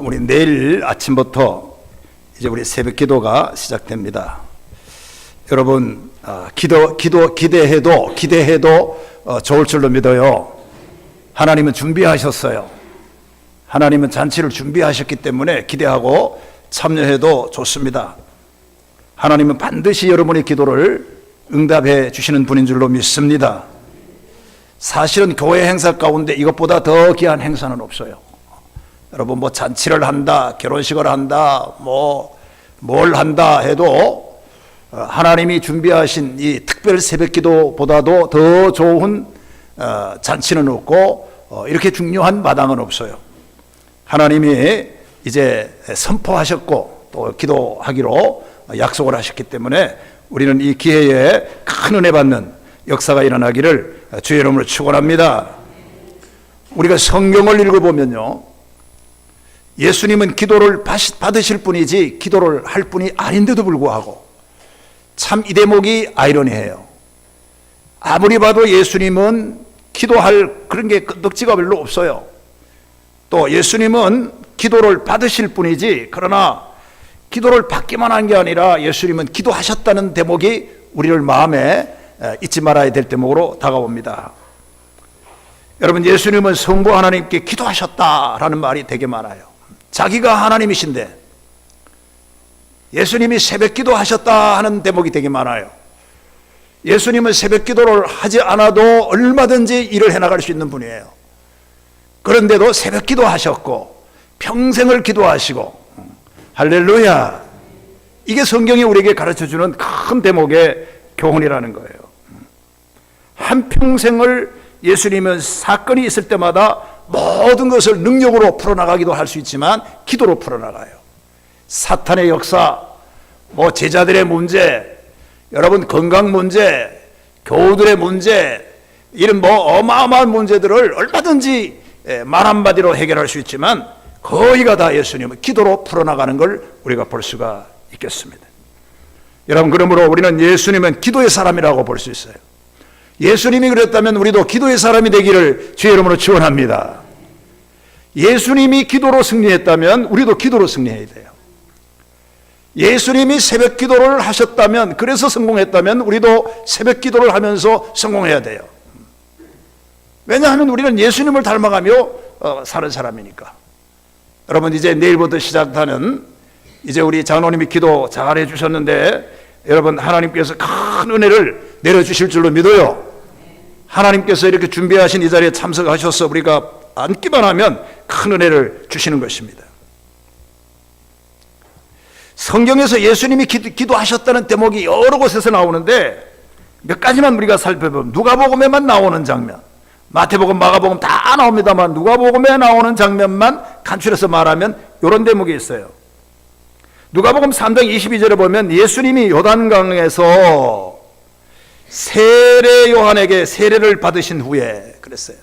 우리 내일 아침부터 이제 우리 새벽 기도가 시작됩니다. 여러분, 기대해도 좋을 줄로 믿어요. 하나님은 준비하셨어요. 하나님은 잔치를 준비하셨기 때문에 기대하고 참여해도 좋습니다. 하나님은 반드시 여러분의 기도를 응답해 주시는 분인 줄로 믿습니다. 사실은 교회 행사 가운데 이것보다 더 귀한 행사는 없어요. 여러분, 뭐 잔치를 한다, 결혼식을 한다, 뭘 한다 해도 하나님이 준비하신 이 특별 새벽 기도보다도 더 좋은 잔치는 없고 이렇게 중요한 마당은 없어요. 하나님이 이제 선포하셨고 또 기도하기로 약속을 하셨기 때문에 우리는 이 기회에 큰 은혜 받는 역사가 일어나기를 주의 이름으로 축원합니다. 우리가 성경을 읽어보면요, 예수님은 기도를 받으실 분이지 기도를 할 분이 아닌데도 불구하고 참 이 대목이 아이러니해요. 아무리 봐도 예수님은 기도할 그런 게 넉지가 별로 없어요. 또 예수님은 기도를 받으실 분이지, 그러나 기도를 받기만 한 게 아니라 예수님은 기도하셨다는 대목이 우리를 마음에 잊지 말아야 될 대목으로 다가옵니다. 여러분, 예수님은 성부 하나님께 기도하셨다라는 말이 되게 많아요. 자기가 하나님이신데 예수님이 새벽 기도하셨다 하는 대목이 되게 많아요. 예수님은 새벽 기도를 하지 않아도 얼마든지 일을 해나갈 수 있는 분이에요. 그런데도 새벽 기도하셨고 평생을 기도하시고, 할렐루야, 이게 성경이 우리에게 가르쳐주는 큰 대목의 교훈이라는 거예요. 한평생을 예수님은 사건이 있을 때마다 모든 것을 능력으로 풀어나가기도 할 수 있지만 기도로 풀어나가요. 사탄의 역사, 제자들의 문제, 여러분 건강 문제, 교우들의 문제, 이런 어마어마한 문제들을 얼마든지 말 한마디로 해결할 수 있지만 거의가 다 예수님은 기도로 풀어나가는 걸 우리가 볼 수가 있겠습니다. 여러분, 그러므로 우리는 예수님은 기도의 사람이라고 볼 수 있어요. 예수님이 그랬다면 우리도 기도의 사람이 되기를 주의 이름으로 축원합니다. 예수님이 기도로 승리했다면 우리도 기도로 승리해야 돼요. 예수님이 새벽 기도를 하셨다면, 그래서 성공했다면 우리도 새벽 기도를 하면서 성공해야 돼요. 왜냐하면 우리는 예수님을 닮아가며 사는 사람이니까. 여러분, 이제 내일부터 시작하는 이제 우리 장로님이 기도 잘 해주셨는데, 여러분, 하나님께서 큰 은혜를 내려주실 줄로 믿어요. 하나님께서 이렇게 준비하신 이 자리에 참석하셔서 우리가 앉기만 하면 큰 은혜를 주시는 것입니다. 성경에서 예수님이 기도하셨다는 대목이 여러 곳에서 나오는데 몇 가지만 우리가 살펴보면, 누가복음에만 나오는 장면, 마태복음, 마가복음 다 나옵니다만 누가복음에 나오는 장면만 간추려서 말하면 이런 대목이 있어요. 누가복음 3장 22절에 보면 예수님이 요단강에서 세례 요한에게 세례를 받으신 후에, 그랬어요.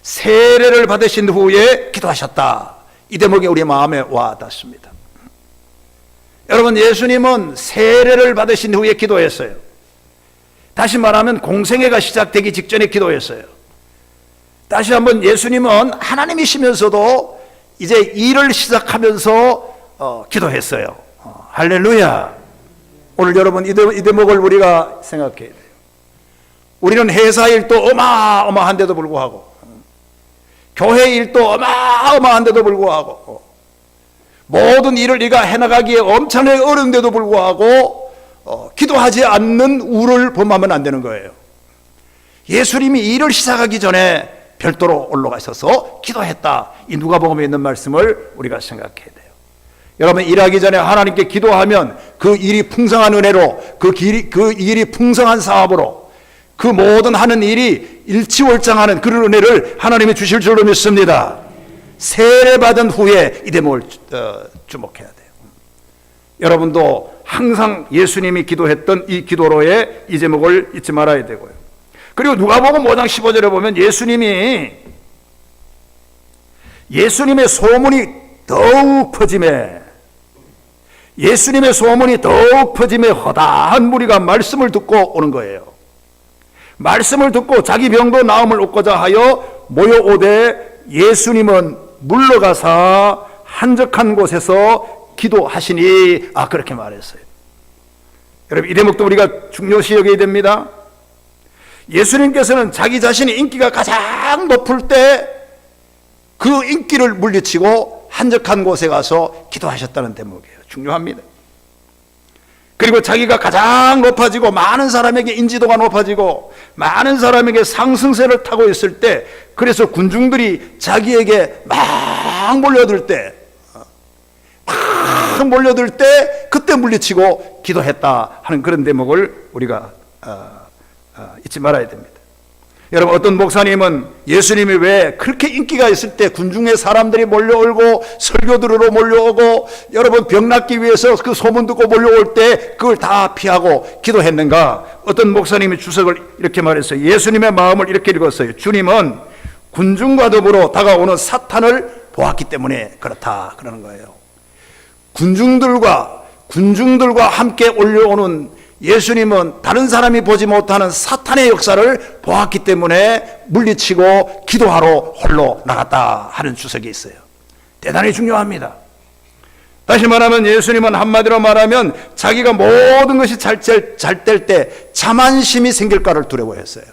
세례를 받으신 후에 기도하셨다. 이 대목이 우리 마음에 와 닿습니다. 여러분, 예수님은 세례를 받으신 후에 기도했어요. 다시 말하면 공생애가 시작되기 직전에 기도했어요. 다시 한번, 예수님은 하나님이시면서도 이제 일을 시작하면서 기도했어요. 할렐루야. 오늘 여러분, 이 대목을 우리가 생각해야 돼요. 우리는 회사 일도 어마어마한데도 불구하고, 교회 일도 어마어마한데도 불구하고, 모든 일을 네가 해나가기에 엄청나게 어려운데도 불구하고 기도하지 않는 우를 범하면 안 되는 거예요. 예수님이 일을 시작하기 전에 별도로 올라가셔서 기도했다. 이 누가복음에 있는 말씀을 우리가 생각해야 돼요. 여러분, 일하기 전에 하나님께 기도하면 그 일이 풍성한 은혜로, 그 일이 풍성한 사업으로, 그 모든 하는 일이 일치월장하는 그런 은혜를 하나님이 주실 줄로 믿습니다. 세례받은 후에 이 대목을 주목해야 돼요. 여러분도 항상 예수님이 기도했던 이 기도로의 이 제목을 잊지 말아야 되고요. 그리고 누가복음 5장 15절에 보면 예수님의 소문이 더욱 퍼짐에, 허다한 무리가 말씀을 듣고 오는 거예요. 말씀을 듣고 자기 병도 나음을 얻고자 하여 모여오되 예수님은 물러가사 한적한 곳에서 기도하시니 그렇게 말했어요. 여러분, 이 대목도 우리가 중요시 여겨야 됩니다. 예수님께서는 자기 자신의 인기가 가장 높을 때 그 인기를 물리치고 한적한 곳에 가서 기도하셨다는 대목이에요. 중요합니다. 그리고 자기가 가장 높아지고 많은 사람에게 인지도가 높아지고 많은 사람에게 상승세를 타고 있을 때, 그래서 군중들이 자기에게 막 몰려들 때 그때 물리치고 기도했다 하는 그런 대목을 우리가 잊지 말아야 됩니다. 여러분, 어떤 목사님은 예수님이 왜 그렇게 인기가 있을 때 군중에 사람들이 몰려오고 설교 들으러 몰려오고 여러분 병 낫기 위해서 그 소문 듣고 몰려올 때 그걸 다 피하고 기도했는가? 어떤 목사님이 주석을 이렇게 말했어요. 예수님의 마음을 이렇게 읽었어요. 주님은 군중과 더불어 다가오는 사탄을 보았기 때문에 그렇다, 그러는 거예요. 군중들과 함께 올려오는 예수님은 다른 사람이 보지 못하는 사탄의 역사를 보았기 때문에 물리치고 기도하러 홀로 나갔다 하는 주석이 있어요. 대단히 중요합니다. 다시 말하면 예수님은 한마디로 말하면 자기가 모든 것이 잘 될 때 자만심이 생길까를 두려워했어요.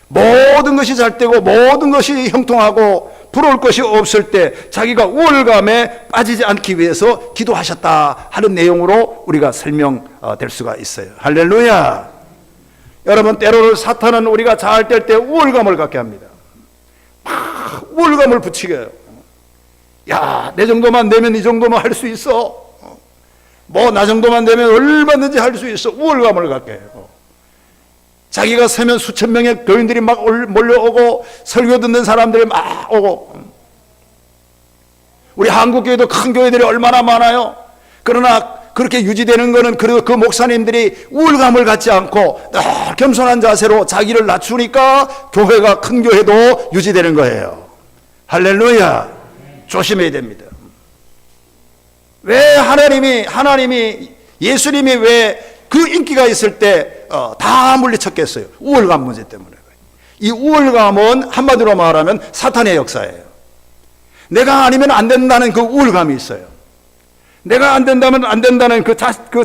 모든 것이 잘 되고 모든 것이 형통하고 부러울 것이 없을 때 자기가 우월감에 빠지지 않기 위해서 기도하셨다 하는 내용으로 우리가 설명될 수가 있어요. 할렐루야. 여러분, 때로는 사탄은 우리가 잘 될 때 우월감을 갖게 합니다. 우월감을 붙이게 해요. 야, 내 정도만 되면 이 정도만 할 수 있어. 나 정도만 되면 얼마든지 할 수 있어. 우월감을 갖게 해요. 자기가 서면 수천 명의 교인들이 막 몰려오고 설교 듣는 사람들이 막 오고, 우리 한국교회도 큰 교회들이 얼마나 많아요. 그러나 그렇게 유지되는 것은 그래도 그 목사님들이 우월감을 갖지 않고 늘 겸손한 자세로 자기를 낮추니까 교회가 큰 교회도 유지되는 거예요. 할렐루야. 조심해야 됩니다. 왜 예수님이 왜 그 인기가 있을 때 다 물리쳤겠어요? 우월감 문제 때문에. 이 우월감은 한마디로 말하면 사탄의 역사예요. 내가 아니면 안 된다는 그 우월감이 있어요. 내가 안 된다면 안 된다는 그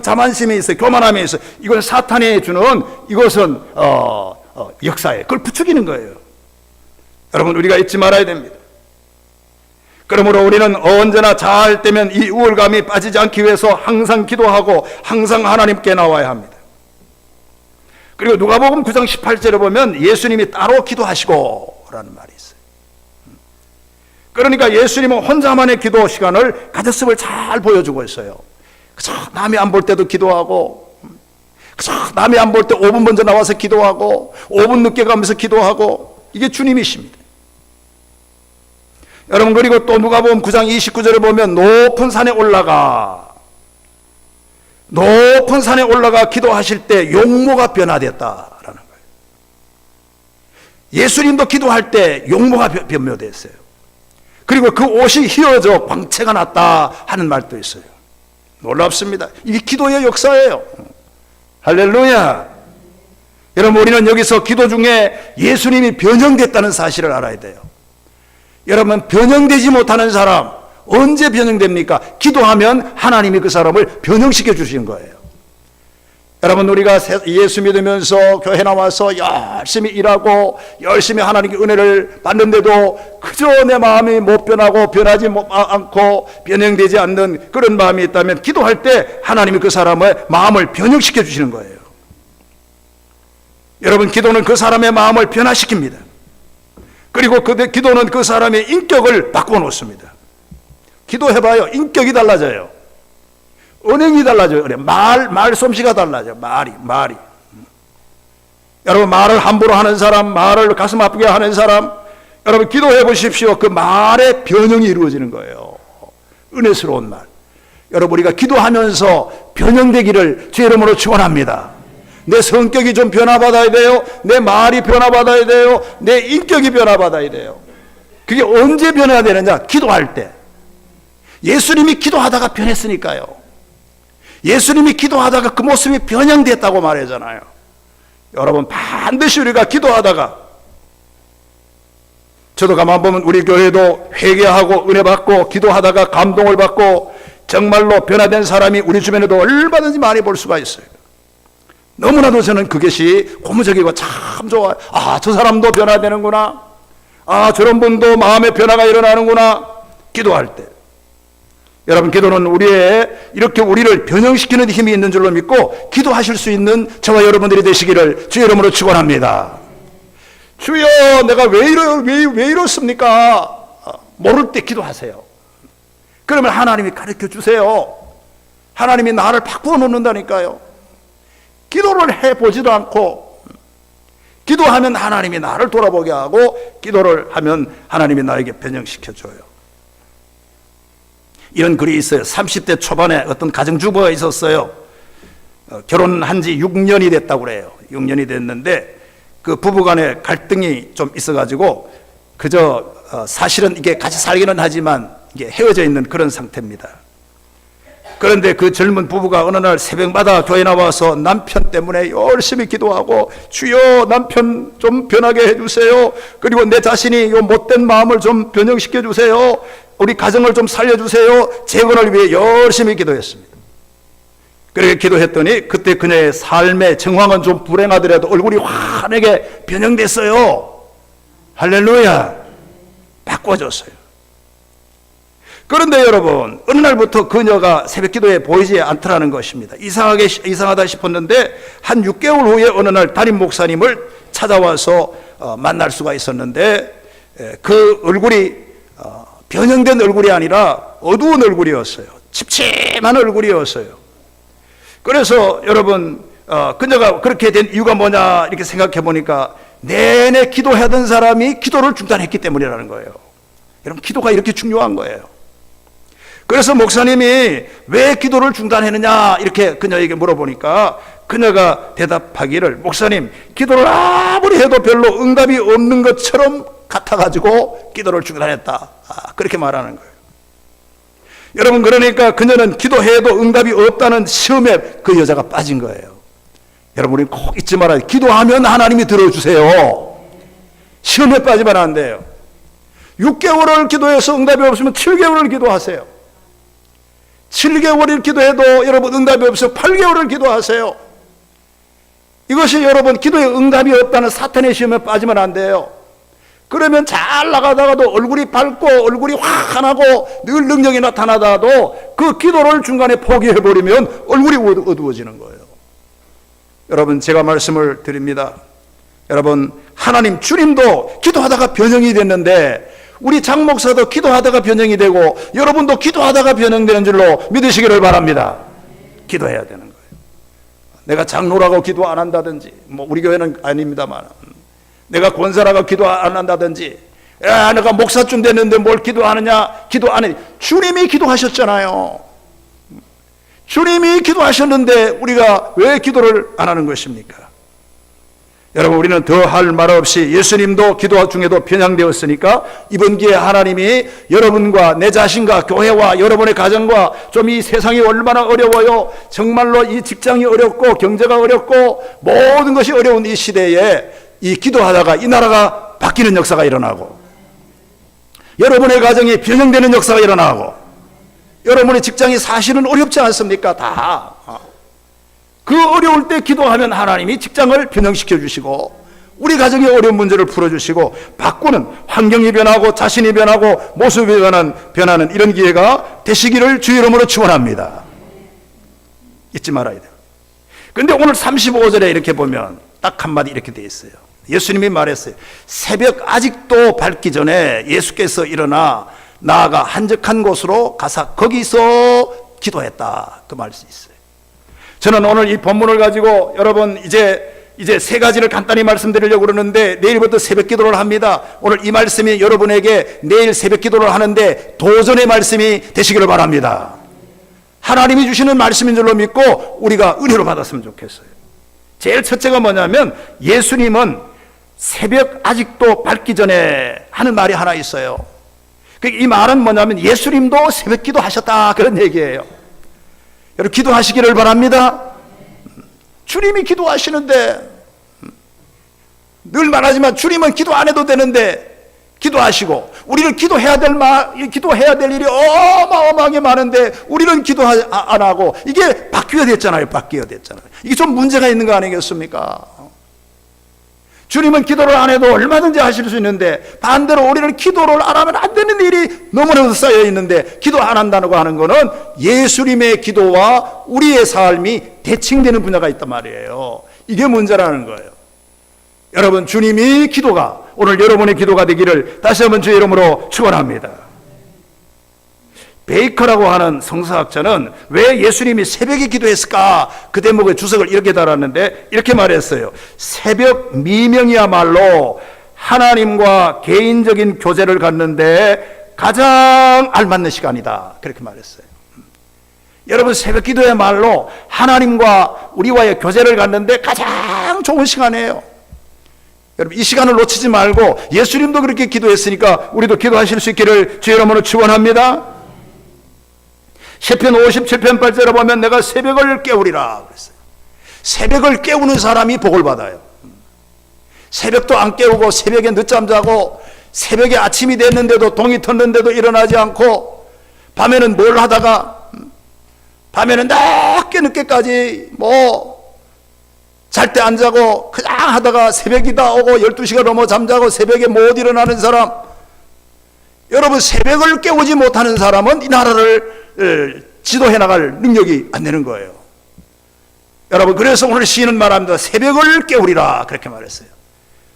자만심이 있어요. 교만함이 있어요. 이건 사탄이 주는 이것은 역사예요. 그걸 부추기는 거예요. 여러분, 우리가 잊지 말아야 됩니다. 그러므로 우리는 언제나 잘 되면 이 우월감이 빠지지 않기 위해서 항상 기도하고 항상 하나님께 나와야 합니다. 그리고 누가복음 9장 18절에 보면 예수님이 따로 기도하시고 라는 말이 있어요. 그러니까 예수님은 혼자만의 기도 시간을 가졌음을 잘 보여주고 있어요. 그저 남이 안 볼 때도 기도하고, 그저 남이 안 볼 때 5분 먼저 나와서 기도하고 5분 늦게 가면서 기도하고, 이게 주님이십니다. 여러분, 그리고 또 누가복음 9장 29절에 보면 높은 산에 올라가 기도하실 때 용모가 변화됐다라는 거예요. 예수님도 기도할 때 용모가 변묘됐어요. 그리고 그 옷이 휘어져 광채가 났다 하는 말도 있어요. 놀랍습니다. 이게 기도의 역사예요. 할렐루야. 여러분, 우리는 여기서 기도 중에 예수님이 변형됐다는 사실을 알아야 돼요. 여러분, 변형되지 못하는 사람 언제 변형됩니까? 기도하면 하나님이 그 사람을 변형시켜 주시는 거예요. 여러분, 우리가 예수 믿으면서 교회 나와서 열심히 일하고 열심히 하나님께 은혜를 받는데도 그저 내 마음이 못 변하고 변하지 않고 변형되지 않는 그런 마음이 있다면 기도할 때 하나님이 그 사람의 마음을 변형시켜 주시는 거예요. 여러분, 기도는 그 사람의 마음을 변화시킵니다. 그리고 그 기도는 그 사람의 인격을 바꿔놓습니다. 기도해봐요. 인격이 달라져요. 언행이 달라져요. 말솜씨가 달라져요. 말이. 여러분, 말을 함부로 하는 사람, 말을 가슴 아프게 하는 사람, 여러분 기도해 보십시오. 그 말의 변형이 이루어지는 거예요. 은혜스러운 말. 여러분, 우리가 기도하면서 변형되기를 주의 이름으로 축원합니다. 내 성격이 좀 변화받아야 돼요. 내 말이 변화받아야 돼요. 내 인격이 변화받아야 돼요. 그게 언제 변해야 되느냐? 기도할 때. 예수님이 기도하다가 변했으니까요. 예수님이 기도하다가 그 모습이 변형됐다고 말하잖아요. 여러분, 반드시 우리가 기도하다가 저도 가만 보면 우리 교회도 회개하고 은혜 받고 기도하다가 감동을 받고 정말로 변화된 사람이 우리 주변에도 얼마든지 많이 볼 수가 있어요. 너무나도 저는 그것이 고무적이고 참 좋아요. 아, 저 사람도 변화되는구나. 아, 저런 분도 마음의 변화가 일어나는구나. 기도할 때. 여러분, 기도는 이렇게 우리를 변형시키는 힘이 있는 줄로 믿고 기도하실 수 있는 저와 여러분들이 되시기를 주의 이름으로 축원합니다. 주여, 내가 왜 이렇습니까? 모를 때 기도하세요. 그러면 하나님이 가르쳐 주세요. 하나님이 나를 바꾸어 놓는다니까요. 기도를 해보지도 않고 기도하면 하나님이 나를 돌아보게 하고 기도를 하면 하나님이 나에게 변형시켜줘요. 이런 글이 있어요. 30대 초반에 어떤 가정주부가 있었어요. 결혼한 지 6년이 됐다고 그래요. 6년이 됐는데 그 부부간에 갈등이 좀 있어가지고 그저 사실은 이게 같이 살기는 하지만 이게 헤어져 있는 그런 상태입니다. 그런데 그 젊은 부부가 어느 날 새벽마다 교회 나와서 남편 때문에 열심히 기도하고 주여 남편 좀 변하게 해주세요. 그리고 내 자신이 이 못된 마음을 좀 변형시켜 주세요. 우리 가정을 좀 살려주세요. 재건을 위해 열심히 기도했습니다. 그렇게 기도했더니 그때 그녀의 삶의 정황은 좀 불행하더라도 얼굴이 환하게 변형됐어요. 할렐루야. 바꿔줬어요. 그런데 여러분, 어느 날부터 그녀가 새벽 기도에 보이지 않더라는 것입니다. 이상하다 싶었는데 한 6개월 후에 어느 날 담임 목사님을 찾아와서 만날 수가 있었는데 그 얼굴이 변형된 얼굴이 아니라 어두운 얼굴이었어요. 침침한 얼굴이었어요. 그래서 여러분, 그녀가 그렇게 된 이유가 뭐냐 이렇게 생각해 보니까 내내 기도하던 사람이 기도를 중단했기 때문이라는 거예요. 여러분, 기도가 이렇게 중요한 거예요. 그래서 목사님이 왜 기도를 중단했느냐 이렇게 그녀에게 물어보니까 그녀가 대답하기를 목사님, 기도를 아무리 해도 별로 응답이 없는 것처럼 같아가지고 기도를 중단했다. 그렇게 말하는 거예요. 여러분, 그러니까 그녀는 기도해도 응답이 없다는 시험에 그 여자가 빠진 거예요. 여러분, 우리 꼭 잊지 말아요. 기도하면 하나님이 들어주세요. 시험에 빠지면 안 돼요. 6개월을 기도해서 응답이 없으면 7개월을 기도하세요. 7개월을 기도해도 여러분 응답이 없으면 8개월을 기도하세요. 이것이 여러분 기도에 응답이 없다는 사탄의 시험에 빠지면 안 돼요. 그러면 잘 나가다가도 얼굴이 밝고 얼굴이 환하고 늘 능력이 나타나다가도 그 기도를 중간에 포기해버리면 얼굴이 어두워지는 거예요. 여러분, 제가 말씀을 드립니다. 여러분, 하나님 주님도 기도하다가 변형이 됐는데 우리 장 목사도 기도하다가 변형이 되고 여러분도 기도하다가 변형되는 줄로 믿으시기를 바랍니다. 기도해야 되는 거예요. 내가 장로라고 기도 안 한다든지, 우리 교회는 아닙니다만, 내가 권사라고 기도 안 한다든지, 야, 내가 목사쯤 됐는데 뭘 기도하느냐, 기도 안 해. 주님이 기도하셨잖아요. 주님이 기도하셨는데 우리가 왜 기도를 안 하는 것입니까? 여러분, 우리는 더 할 말 없이 예수님도 기도 중에도 변형되었으니까 이번 기회에 하나님이 여러분과 내 자신과 교회와 여러분의 가정과 좀 이 세상이 얼마나 어려워요. 정말로 이 직장이 어렵고 경제가 어렵고 모든 것이 어려운 이 시대에 이 기도하다가 이 나라가 바뀌는 역사가 일어나고 여러분의 가정이 변형되는 역사가 일어나고 여러분의 직장이 사실은 어렵지 않습니까? 다. 그 어려울 때 기도하면 하나님이 직장을 변형시켜 주시고 우리 가정의 어려운 문제를 풀어주시고 바꾸는, 환경이 변하고 자신이 변하고 모습이 변하는 이런 기회가 되시기를 주 이름으로 축원합니다. 잊지 말아야 돼요. 그런데 오늘 35절에 이렇게 보면 딱 한마디 이렇게 돼 있어요. 예수님이 말했어요. 새벽 아직도 밝기 전에 예수께서 일어나 나아가 한적한 곳으로 가사 거기서 기도했다. 그 말씀이 있어요. 저는 오늘 이 본문을 가지고 여러분 이제 세 가지를 간단히 말씀드리려고 그러는데 내일부터 새벽 기도를 합니다. 오늘 이 말씀이 여러분에게 내일 새벽 기도를 하는데 도전의 말씀이 되시기를 바랍니다. 하나님이 주시는 말씀인 줄로 믿고 우리가 은혜로 받았으면 좋겠어요. 제일 첫째가 뭐냐면 예수님은 새벽 아직도 밝기 전에 하는 말이 하나 있어요. 이 말은 뭐냐면 예수님도 새벽 기도 하셨다 그런 얘기예요. 여러분 기도하시기를 바랍니다. 주님이 기도하시는데 늘 말하지만 주님은 기도 안 해도 되는데 기도하시고, 우리는 기도해야 될 일이 어마어마하게 많은데 우리는 기도 안 하고, 이게 바뀌어야 됐잖아요. 이게 좀 문제가 있는 거 아니겠습니까? 주님은 기도를 안 해도 얼마든지 하실 수 있는데, 반대로 우리는 기도를 안 하면 안 되는 일이 너무나도 쌓여 있는데, 기도 안 한다고 하는 것은 예수님의 기도와 우리의 삶이 대칭되는 분야가 있단 말이에요. 이게 문제라는 거예요. 여러분, 주님이 기도가 오늘 여러분의 기도가 되기를 다시 한번 주의 이름으로 축원합니다. 베이커라고 하는 성서학자는 왜 예수님이 새벽에 기도했을까? 그 대목의 주석을 이렇게 달았는데 이렇게 말했어요. 새벽 미명이야말로 하나님과 개인적인 교제를 갖는데 가장 알맞는 시간이다. 그렇게 말했어요. 여러분, 새벽 기도야말로 하나님과 우리와의 교제를 갖는데 가장 좋은 시간이에요. 여러분, 이 시간을 놓치지 말고, 예수님도 그렇게 기도했으니까 우리도 기도하실 수 있기를 주의 이름으로 축원합니다. 시편 57편 8절에 보면 내가 새벽을 깨우리라 그랬어요. 새벽을 깨우는 사람이 복을 받아요. 새벽도 안 깨우고 새벽에 늦잠 자고 새벽에 아침이 됐는데도 동이 텄는데도 일어나지 않고, 밤에는 뭘 하다가 밤에는 늦게까지 잘 때 안 자고 그냥 하다가 새벽이 다 오고 12시가 넘어 잠자고 새벽에 못 일어나는 사람, 여러분, 새벽을 깨우지 못하는 사람은 이 나라를 지도해 나갈 능력이 안 되는 거예요. 여러분, 그래서 오늘 시인은 말합니다. 새벽을 깨우리라 그렇게 말했어요.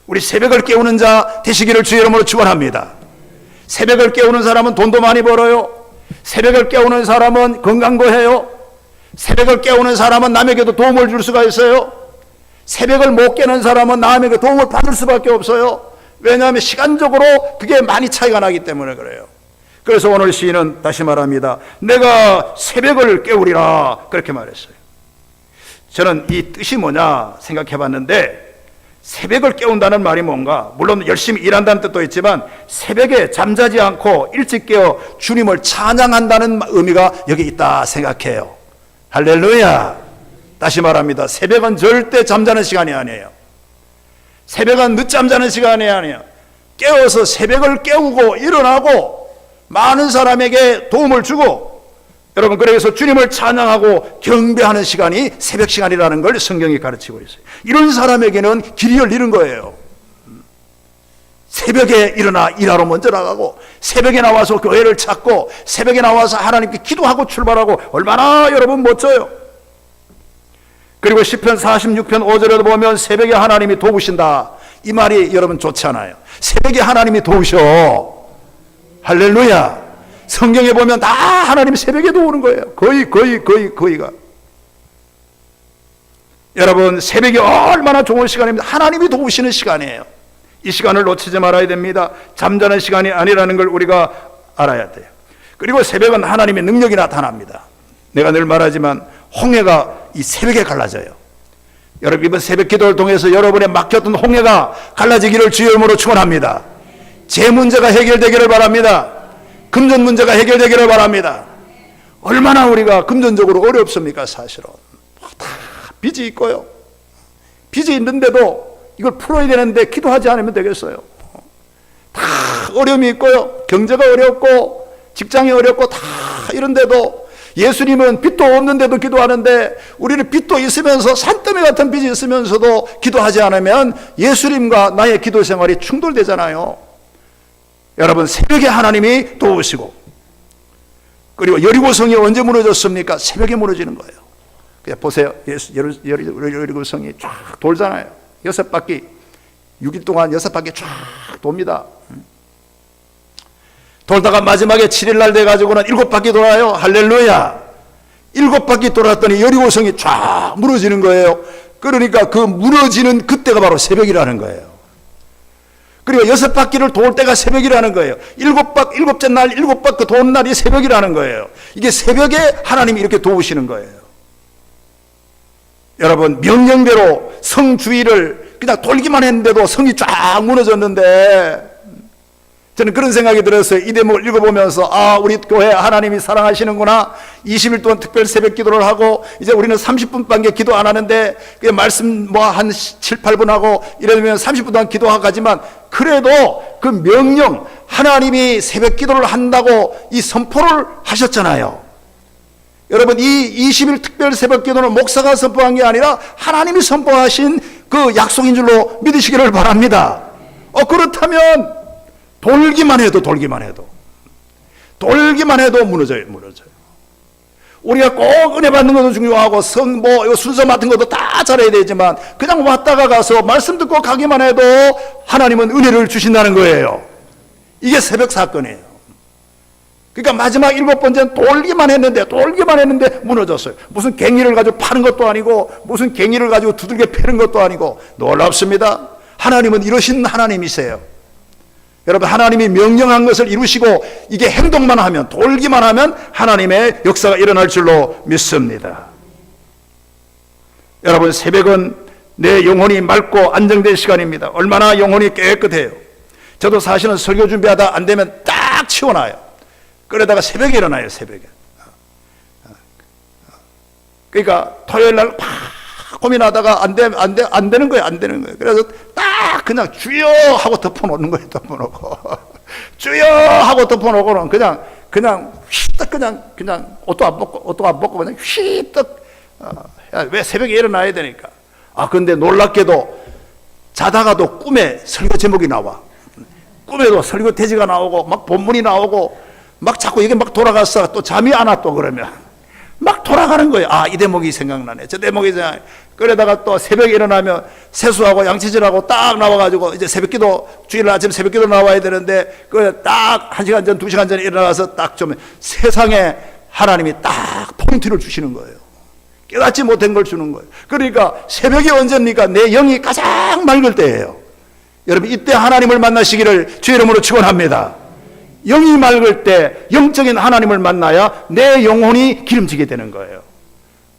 우리 새벽을 깨우는 자 되시기를 주의 이름으로 축원합니다. 새벽을 깨우는 사람은 돈도 많이 벌어요. 새벽을 깨우는 사람은 건강도 해요. 새벽을 깨우는 사람은 남에게도 도움을 줄 수가 있어요. 새벽을 못 깨는 사람은 남에게 도움을 받을 수밖에 없어요. 왜냐하면 시간적으로 그게 많이 차이가 나기 때문에 그래요. 그래서 오늘 시인은 다시 말합니다. 내가 새벽을 깨우리라 그렇게 말했어요. 저는 이 뜻이 뭐냐 생각해 봤는데, 새벽을 깨운다는 말이 뭔가, 물론 열심히 일한다는 뜻도 있지만 새벽에 잠자지 않고 일찍 깨어 주님을 찬양한다는 의미가 여기 있다 생각해요. 할렐루야. 다시 말합니다. 새벽은 절대 잠자는 시간이 아니에요. 새벽은 늦잠 자는 시간이 아니에요. 깨워서 새벽을 깨우고 일어나고 많은 사람에게 도움을 주고, 여러분, 그래서 주님을 찬양하고 경배하는 시간이 새벽 시간이라는 걸 성경이 가르치고 있어요. 이런 사람에게는 길이 열리는 거예요. 새벽에 일어나 일하러 먼저 나가고, 새벽에 나와서 교회를 찾고, 새벽에 나와서 하나님께 기도하고 출발하고, 얼마나 여러분 멋져요. 그리고 시편 46편 5절에도 보면 새벽에 하나님이 도우신다, 이 말이 여러분 좋지 않아요? 새벽에 하나님이 도우셔. 할렐루야. 성경에 보면 다 하나님이 새벽에 도우는 거예요. 거의가. 여러분, 새벽이 얼마나 좋은 시간입니다. 하나님이 도우시는 시간이에요. 이 시간을 놓치지 말아야 됩니다. 잠자는 시간이 아니라는 걸 우리가 알아야 돼요. 그리고 새벽은 하나님의 능력이 나타납니다. 내가 늘 말하지만 홍해가 이 새벽에 갈라져요. 여러분, 이번 새벽 기도를 통해서 여러분의 막혔던 홍해가 갈라지기를 주의 이름으로 축원합니다. 제 문제가 해결되기를 바랍니다. 금전 문제가 해결되기를 바랍니다. 얼마나 우리가 금전적으로 어렵습니까? 사실은 다 빚이 있고요. 빚이 있는데도 이걸 풀어야 되는데 기도하지 않으면 되겠어요? 다 어려움이 있고요. 경제가 어렵고 직장이 어렵고 다 이런데도, 예수님은 빚도 없는데도 기도하는데, 우리는 빚도 있으면서 산더미 같은 빚이 있으면서도 기도하지 않으면 예수님과 나의 기도 생활이 충돌되잖아요. 여러분, 새벽에 하나님이 도우시고, 그리고 여리고성이 언제 무너졌습니까? 새벽에 무너지는 거예요. 그냥 보세요. 여리고성이 쫙 돌잖아요. 6바퀴, 6일 동안 6바퀴 쫙 돕니다. 돌다가 마지막에 7일날 돼가지고는 7바퀴 돌아요. 할렐루야. 7바퀴 돌았더니 여리고성이 쫙 무너지는 거예요. 그러니까 그 무너지는 그때가 바로 새벽이라는 거예요. 그리고 6바퀴를 돌 때가 새벽이라는 거예요. 7번째 날 7바퀴 도는 날이 새벽이라는 거예요. 이게 새벽에 하나님이 이렇게 도우시는 거예요. 여러분, 명령대로 성 주위를 그냥 돌기만 했는데도 성이 쫙 무너졌는데, 저는 그런 생각이 들었어요. 이 대목을 읽어보면서 우리 교회 하나님이 사랑하시는구나. 20일 동안 특별 새벽 기도를 하고 이제 우리는 30분밖에 기도 안 하는데 말씀 한 7, 8분 하고 이러면 30분 동안 기도하고 가지만 그래도 그 명령 하나님이 새벽 기도를 한다고 이 선포를 하셨잖아요. 여러분 이 20일 특별 새벽 기도는 목사가 선포한 게 아니라 하나님이 선포하신 그 약속인 줄로 믿으시기를 바랍니다. 그렇다면 돌기만 해도 무너져요. 우리가 꼭 은혜 받는 것도 중요하고 순서 맡은 것도 다 잘해야 되지만 그냥 왔다가 가서 말씀 듣고 가기만 해도 하나님은 은혜를 주신다는 거예요. 이게 새벽 사건이에요. 그러니까 마지막 7번째는 돌기만 했는데 무너졌어요. 무슨 갱이를 가지고 파는 것도 아니고 무슨 갱이를 가지고 두들겨 패는 것도 아니고 놀랍습니다. 하나님은 이러신 하나님이세요. 여러분 하나님이 명령한 것을 이루시고 이게 행동만 하면 돌기만 하면 하나님의 역사가 일어날 줄로 믿습니다. 여러분 새벽은 내 영혼이 맑고 안정된 시간입니다. 얼마나 영혼이 깨끗해요. 저도 사실은 설교 준비하다 안 되면 딱 치워놔요. 그러다가 새벽에 일어나요. 새벽에. 그러니까 토요일 날 막 고민하다가 안 되는 거예요. 그래서 딱 그냥 주여 하고 덮어놓는 거예요. 덮어놓고 주여 하고 덮어놓고는 그냥 휘떡 그냥 옷도 안 벗고 그냥 휘떡 왜 새벽에 일어나야 되니까. 근데 놀랍게도 자다가도 꿈에 설교 제목이 나와. 꿈에도 설교 대지가 나오고 막 본문이 나오고 막 자꾸 이게 막 돌아갔어. 또 잠이 안 와 또 그러면 막 돌아가는 거예요. 이 대목이 생각나네. 저 대목이 생각나네. 그러다가 또 새벽에 일어나면 세수하고 양치질하고 딱 나와가지고 이제 새벽기도 주일 아침 새벽기도 나와야 되는데 그 딱 1시간 전 2시간 전에 일어나서 딱 좀 세상에 하나님이 딱 포인트를 주시는 거예요. 깨닫지 못한 걸 주는 거예요. 그러니까 새벽이 언제입니까? 내 영이 가장 맑을 때예요. 여러분 이때 하나님을 만나시기를 주의 이름으로 축원합니다. 영이 맑을 때 영적인 하나님을 만나야 내 영혼이 기름지게 되는 거예요.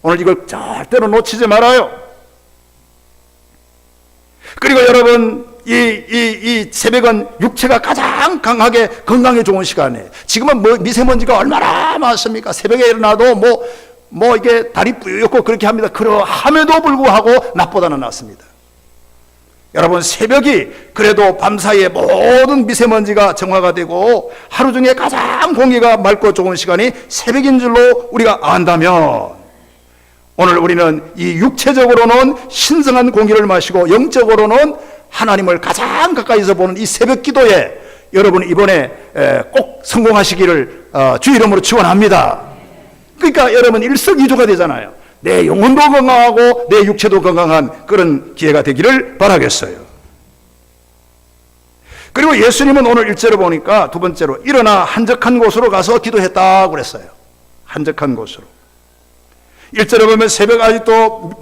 오늘 이걸 절대로 놓치지 말아요. 그리고 여러분 이 새벽은 육체가 가장 강하게 건강에 좋은 시간이에요. 지금은 미세먼지가 얼마나 많습니까? 새벽에 일어나도 이게 다리 뿌옇고 그렇게 합니다. 그러함에도 불구하고 낮보다는 낫습니다. 여러분 새벽이 그래도 밤사이에 모든 미세먼지가 정화가 되고 하루 중에 가장 공기가 맑고 좋은 시간이 새벽인 줄로 우리가 안다면 오늘 우리는 이 육체적으로는 신성한 공기를 마시고 영적으로는 하나님을 가장 가까이서 보는 이 새벽 기도에 여러분 이번에 꼭 성공하시기를 주 이름으로 축원합니다. 그러니까 여러분 일석이조가 되잖아요. 내 영혼도 건강하고 내 육체도 건강한 그런 기회가 되기를 바라겠어요. 그리고 예수님은 오늘 1절을 보니까 두 번째로 일어나 한적한 곳으로 가서 기도했다고 그랬어요. 한적한 곳으로. 1절에 보면 새벽 아직도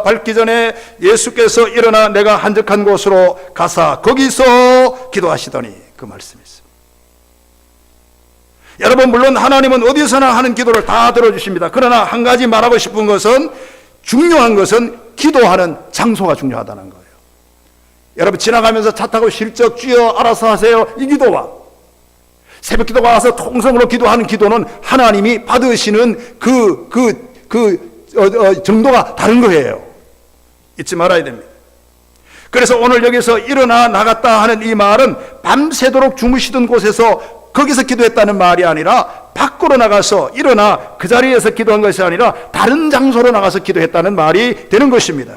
밝기 전에 예수께서 일어나 내가 한적한 곳으로 가사 거기서 기도하시더니 그 말씀이 있습니다. 여러분 물론 하나님은 어디서나 하는 기도를 다 들어주십니다. 그러나 한 가지 말하고 싶은 것은 중요한 것은 기도하는 장소가 중요하다는 거예요. 여러분 지나가면서 차 타고 실적 주여 알아서 하세요 이 기도와 새벽 기도가 와서 통성으로 기도하는 기도는 하나님이 받으시는 정도가 다른 거예요. 잊지 말아야 됩니다. 그래서 오늘 여기서 일어나 나갔다 하는 이 말은 밤새도록 주무시던 곳에서 거기서 기도했다는 말이 아니라 밖으로 나가서 일어나 그 자리에서 기도한 것이 아니라 다른 장소로 나가서 기도했다는 말이 되는 것입니다.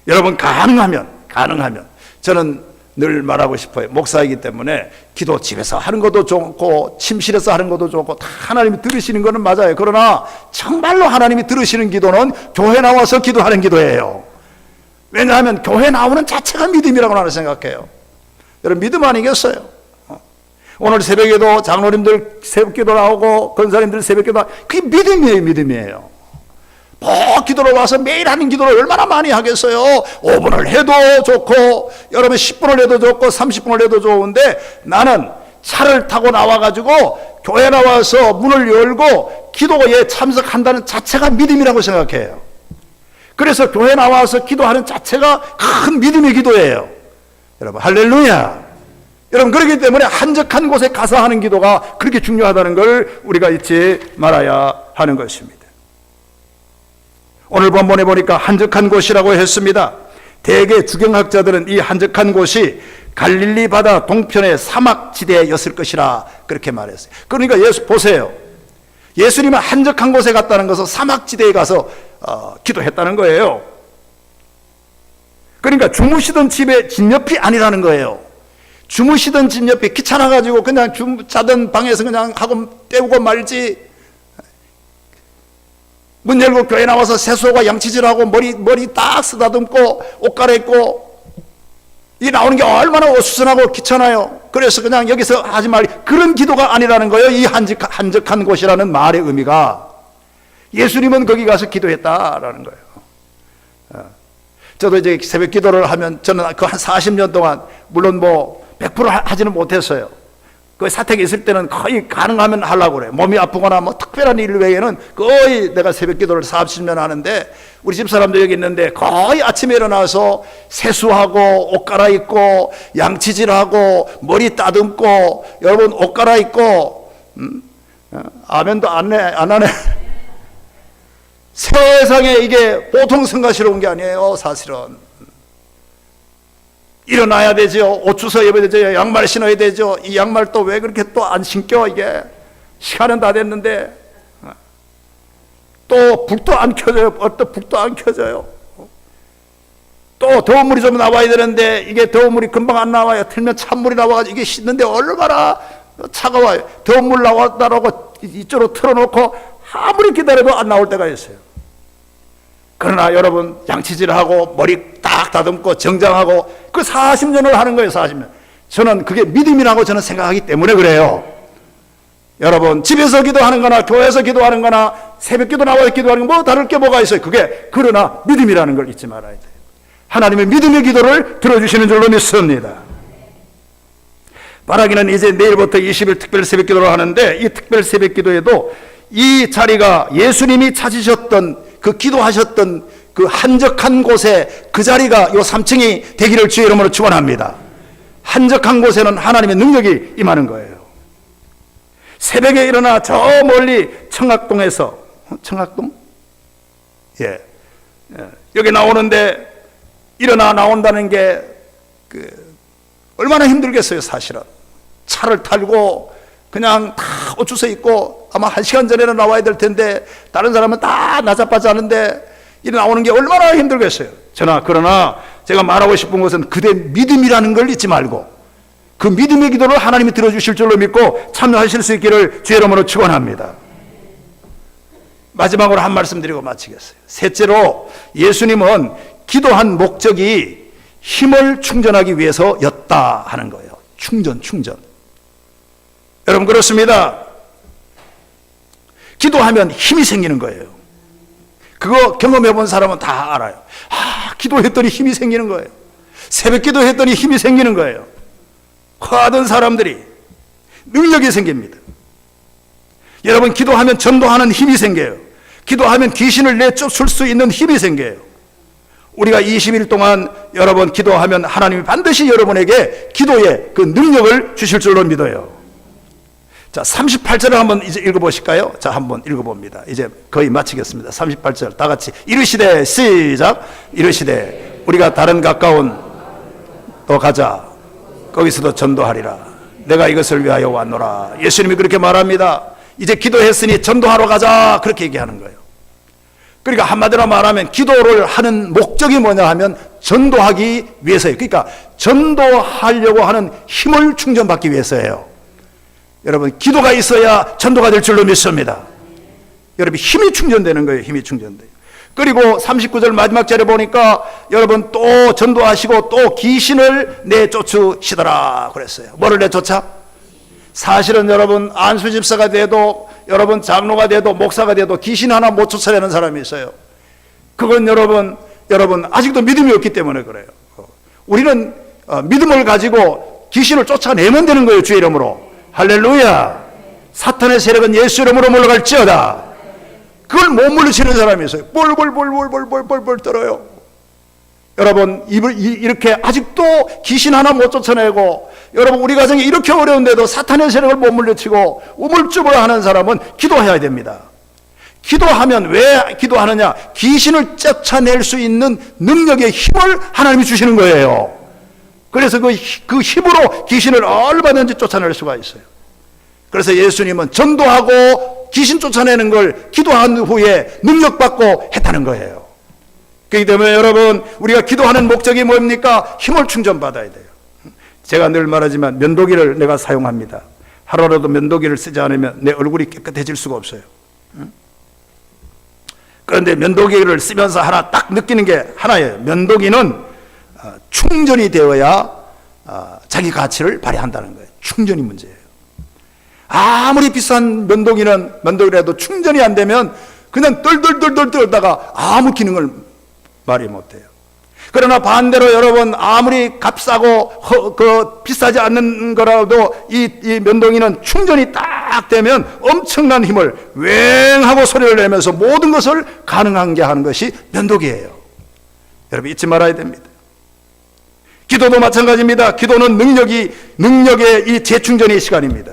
여러분 가능하면 저는 늘 말하고 싶어요. 목사이기 때문에 기도 집에서 하는 것도 좋고 침실에서 하는 것도 좋고 다 하나님이 들으시는 것은 맞아요. 그러나 정말로 하나님이 들으시는 기도는 교회 나와서 기도하는 기도예요. 왜냐하면 교회 나오는 자체가 믿음이라고 나는 생각해요. 여러분 믿음 아니겠어요? 오늘 새벽에도 장로님들 새벽기도 나오고 권사님들 새벽기도 나오고 그게 믿음이에요. 기도로 와서 매일 하는 기도를 얼마나 많이 하겠어요. 5분을 해도 좋고 여러분 10분을 해도 좋고 30분을 해도 좋은데 나는 차를 타고 나와가지고 교회 나와서 문을 열고 기도에 참석한다는 자체가 믿음이라고 생각해요. 그래서 교회 나와서 기도하는 자체가 큰 믿음의 기도예요. 여러분 할렐루야. 여러분, 그렇기 때문에 한적한 곳에 가서 하는 기도가 그렇게 중요하다는 걸 우리가 잊지 말아야 하는 것입니다. 오늘 본문에 보니까 한적한 곳이라고 했습니다. 대개 주경학자들은 이 한적한 곳이 갈릴리 바다 동편의 사막지대였을 것이라 그렇게 말했어요. 그러니까 보세요. 예수님은 한적한 곳에 갔다는 것은 사막지대에 가서 기도했다는 거예요. 그러니까 주무시던 집의 집 옆이 아니라는 거예요. 주무시던 집 옆에 귀찮아가지고 그냥 자던 방에서 그냥 하고 때우고 말지, 문 열고 교회 나와서 세수하고 양치질하고 머리 딱 쓰다듬고 옷 갈아입고, 이 나오는 게 얼마나 어수선하고 귀찮아요. 그래서 그냥 여기서 하지 말, 그런 기도가 아니라는 거예요. 이 한적한 곳이라는 말의 의미가. 예수님은 거기 가서 기도했다라는 거예요. 저도 이제 새벽 기도를 하면, 저는 그 한 40년 동안 물론 100% 하지는 못했어요. 그 사택에 있을 때는 거의 가능하면 하려고 그래요. 몸이 아프거나 특별한 일 외에는 거의 내가 새벽 기도를 40년 하는데, 우리 집사람도 여기 있는데 거의 아침에 일어나서 세수하고 옷 갈아입고 양치질하고 머리 따듬고, 여러분 옷 갈아입고, 아멘도 안 하네. 세상에 이게 보통 성가시러운 게 아니에요. 사실은 일어나야 되죠. 옷 주워 입어야 되죠. 양말 신어야 되죠. 이 양말 또 왜 그렇게 또 안 신겨? 이게 시간은 다 됐는데 또 불도 안 켜져요. 어떤 불도 안 켜져요. 또 더운 물이 좀 나와야 되는데 이게 더운 물이 금방 안 나와요. 틀면 찬물이 나와가지고 이게 씻는데 얼마나 차가워요. 더운 물 나왔다라고 이쪽으로 틀어놓고 아무리 기다려도 안 나올 때가 있어요. 그러나 여러분, 양치질하고 머리 딱 다듬고 정장하고 그 40년을 하는 거예요. 40년. 저는 그게 믿음이라고 저는 생각하기 때문에 그래요. 여러분, 집에서 기도하는 거나 교회에서 기도하는 거나 새벽 기도 나와서 기도하는 거 다를 게 뭐가 있어요. 그게 그러나 믿음이라는 걸 잊지 말아야 돼요. 하나님의 믿음의 기도를 들어주시는 줄로 믿습니다. 바라기는 이제 내일부터 20일 특별 새벽 기도를 하는데, 이 특별 새벽 기도에도 이 자리가 예수님이 찾으셨던 그 기도하셨던 그 한적한 곳에 그 자리가 요 3층이 되기를 주의 이름으로 축원합니다. 한적한 곳에는 하나님의 능력이 임하는 거예요. 새벽에 일어나 저 멀리 청학동에서, 청학동? 여기 나오는데 일어나 나온다는 게 얼마나 힘들겠어요. 사실은 차를 탈고 그냥 다 옷 주워 입고 아마 1시간 전에는 나와야 될 텐데, 다른 사람은 다 나자빠자 하는데 이래 나오는 게 얼마나 힘들겠어요. 그러나 제가 말하고 싶은 것은 그대 믿음이라는 걸 잊지 말고 그 믿음의 기도를 하나님이 들어주실 줄로 믿고 참여하실 수 있기를 주의 이름으로 축원합니다. 마지막으로 한 말씀 드리고 마치겠어요. 셋째로, 예수님은 기도한 목적이 힘을 충전하기 위해서였다 하는 거예요. 충전. 여러분, 그렇습니다. 기도하면 힘이 생기는 거예요. 그거 경험해 본 사람은 다 알아요. 기도했더니 힘이 생기는 거예요. 새벽 기도했더니 힘이 생기는 거예요. 화하던 사람들이 능력이 생깁니다. 여러분, 기도하면 전도하는 힘이 생겨요. 기도하면 귀신을 내쫓을 수 있는 힘이 생겨요. 우리가 20일 동안 여러분 기도하면 하나님이 반드시 여러분에게 기도의 그 능력을 주실 줄로 믿어요. 자, 38절을 한번 이제 읽어보실까요? 자, 한번 읽어봅니다. 이제 거의 마치겠습니다. 38절 다 같이 이르시되, 시작. 이르시되 우리가 다른 가까운 또 가자. 거기서도 전도하리라. 내가 이것을 위하여 왔노라. 예수님이 그렇게 말합니다. 이제 기도했으니 전도하러 가자. 그렇게 얘기하는 거예요. 그러니까 한마디로 말하면 기도를 하는 목적이 뭐냐 하면 전도하기 위해서예요. 그러니까 전도하려고 하는 힘을 충전받기 위해서예요. 여러분, 기도가 있어야 전도가 될 줄로 믿습니다. 여러분, 힘이 충전되는 거예요. 힘이 충전돼요. 그리고 39절 마지막 절에 보니까 여러분 또 전도하시고 또 귀신을 내쫓으시더라 그랬어요. 뭐를 내쫓아? 사실은 여러분, 안수 집사가 돼도, 여러분 장로가 돼도, 목사가 돼도 귀신 하나 못 쫓아내는 사람이 있어요. 그건 여러분 아직도 믿음이 없기 때문에 그래요. 우리는 믿음을 가지고 귀신을 쫓아내면 되는 거예요. 주의 이름으로. 할렐루야. 사탄의 세력은 예수 이름으로 물러갈지어다. 그걸 못 물리치는 사람이 있어요. 뻘뻘 떨어요. 여러분, 이렇게 아직도 귀신 하나 못 쫓아내고 여러분, 우리 가정이 이렇게 어려운데도 사탄의 세력을 못 물리치고 우물쭈물 하는 사람은 기도해야 됩니다. 기도하면 왜 기도하느냐? 귀신을 쫓아낼 수 있는 능력의 힘을 하나님이 주시는 거예요. 그래서 그 힘으로 귀신을 얼마든지 쫓아낼 수가 있어요. 그래서 예수님은 전도하고 귀신 쫓아내는 걸 기도한 후에 능력받고 했다는 거예요. 그렇기 때문에 여러분, 우리가 기도하는 목적이 뭡니까? 힘을 충전받아야 돼요. 제가 늘 말하지만 면도기를 내가 사용합니다. 하루라도 면도기를 쓰지 않으면 내 얼굴이 깨끗해질 수가 없어요. 그런데 면도기를 쓰면서 하나 딱 느끼는 게 하나예요. 면도기는 충전이 되어야 자기 가치를 발휘한다는 거예요. 충전이 문제예요. 아무리 비싼 면도기라도 충전이 안 되면 그냥 덜덜덜덜 떨다가 아무 기능을 발휘 못해요. 그러나 반대로 여러분, 아무리 값싸고 비싸지 않는 거라도 이 면도기는 충전이 딱 되면 엄청난 힘을 웽하고 소리를 내면서 모든 것을 가능하게 하는 것이 면도기예요. 여러분, 잊지 말아야 됩니다. 기도도 마찬가지입니다. 기도는 능력의 이 재충전의 시간입니다.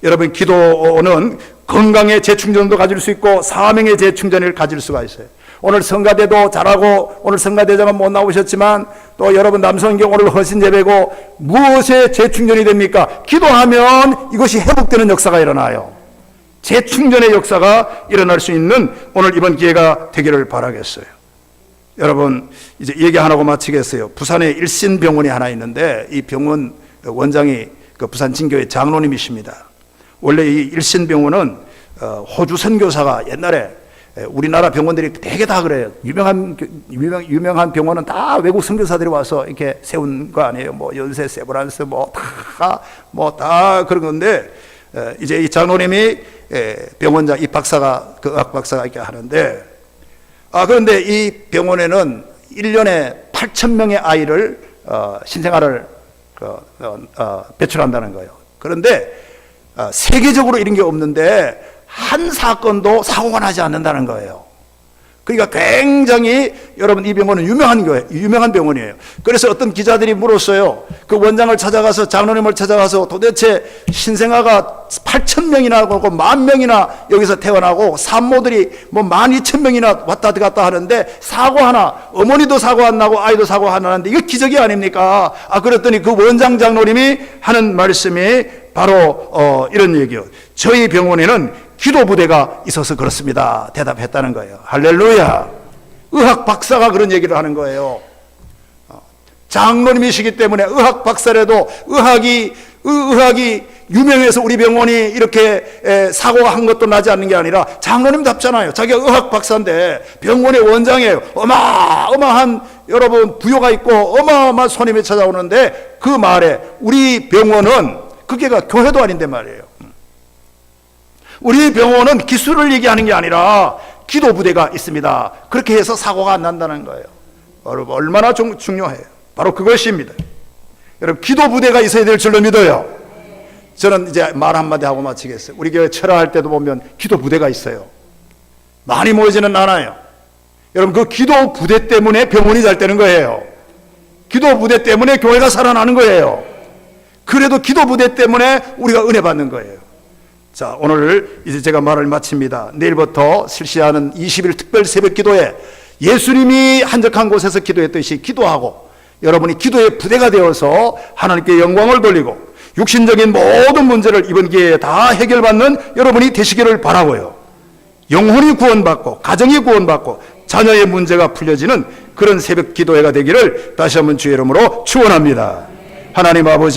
여러분, 기도는 건강의 재충전도 가질 수 있고 사명의 재충전을 가질 수가 있어요. 오늘 성가대도 잘하고, 오늘 성가대장은 못 나오셨지만 또 여러분 남성경 오늘 헌신예배고, 무엇에 재충전이 됩니까? 기도하면 이것이 회복되는 역사가 일어나요. 재충전의 역사가 일어날 수 있는 오늘 이번 기회가 되기를 바라겠어요. 여러분, 이제 얘기 안 하고 마치겠어요. 부산에 일신병원이 하나 있는데 이 병원 원장이 그 부산 진교회 장로님이십니다. 원래 이 일신병원은 호주 선교사가 옛날에, 우리나라 병원들이 되게 다 그래요. 유명한 병원은 다 외국 선교사들이 와서 이렇게 세운 거 아니에요. 뭐 연세, 세브란스, 다 그런 건데, 이제 이 장로님이 병원장, 이 박사가, 그 의학 박사가 이렇게 하는데, 그런데 이 병원에는 1년에 8,000명의 아이를 신생아를 배출한다는 거예요. 그런데 세계적으로 이런 게 없는데 한 사건도 사고가 나지 않는다는 거예요. 그러니까 굉장히, 여러분, 이 병원은 유명한 병원이에요. 그래서 어떤 기자들이 물었어요. 그 원장을 찾아가서, 장로님을 찾아가서 도대체 신생아가 8,000명이나 그렇고 10,000명이나 여기서 태어나고 산모들이 뭐 12,000명이나 왔다 갔다 하는데 사고 하나, 어머니도 사고 안 나고 아이도 사고 하나 하는데 이거 기적이 아닙니까? 그랬더니 그 원장 장로님이 하는 말씀이 바로 이런 얘기예요. 저희 병원에는 기도 부대가 있어서 그렇습니다. 대답했다는 거예요. 할렐루야. 의학 박사가 그런 얘기를 하는 거예요. 장로님이시기 때문에 의학 박사라도 의학이 유명해서 우리 병원이 이렇게 사고가 한 것도 나지 않는 게 아니라 장로님답잖아요. 자기가 의학 박사인데 병원의 원장이에요. 어마어마한 여러분 부여가 있고 어마어마한 손님이 찾아오는데 그 말에 우리 병원은 그게가 교회도 아닌데 말이에요. 우리 병원은 기술을 얘기하는 게 아니라 기도 부대가 있습니다. 그렇게 해서 사고가 안 난다는 거예요. 여러분, 얼마나 중요해요. 바로 그것입니다. 여러분, 기도 부대가 있어야 될 줄로 믿어요. 저는 이제 말 한마디 하고 마치겠어요. 우리 교회 철화할 때도 보면 기도 부대가 있어요. 많이 모이지는 않아요. 여러분, 그 기도 부대 때문에 병원이 잘 되는 거예요. 기도 부대 때문에 교회가 살아나는 거예요. 그래도 기도 부대 때문에 우리가 은혜 받는 거예요. 자, 오늘 이제 제가 말을 마칩니다. 내일부터 실시하는 20일 특별 새벽 기도에 예수님이 한적한 곳에서 기도했듯이 기도하고 여러분이 기도의 부대가 되어서 하나님께 영광을 돌리고 육신적인 모든 문제를 이번 기회에 다 해결받는 여러분이 되시기를 바라고요. 영혼이 구원받고 가정이 구원받고 자녀의 문제가 풀려지는 그런 새벽 기도회가 되기를 다시 한번 주의 이름으로 축원합니다. 하나님 아버지,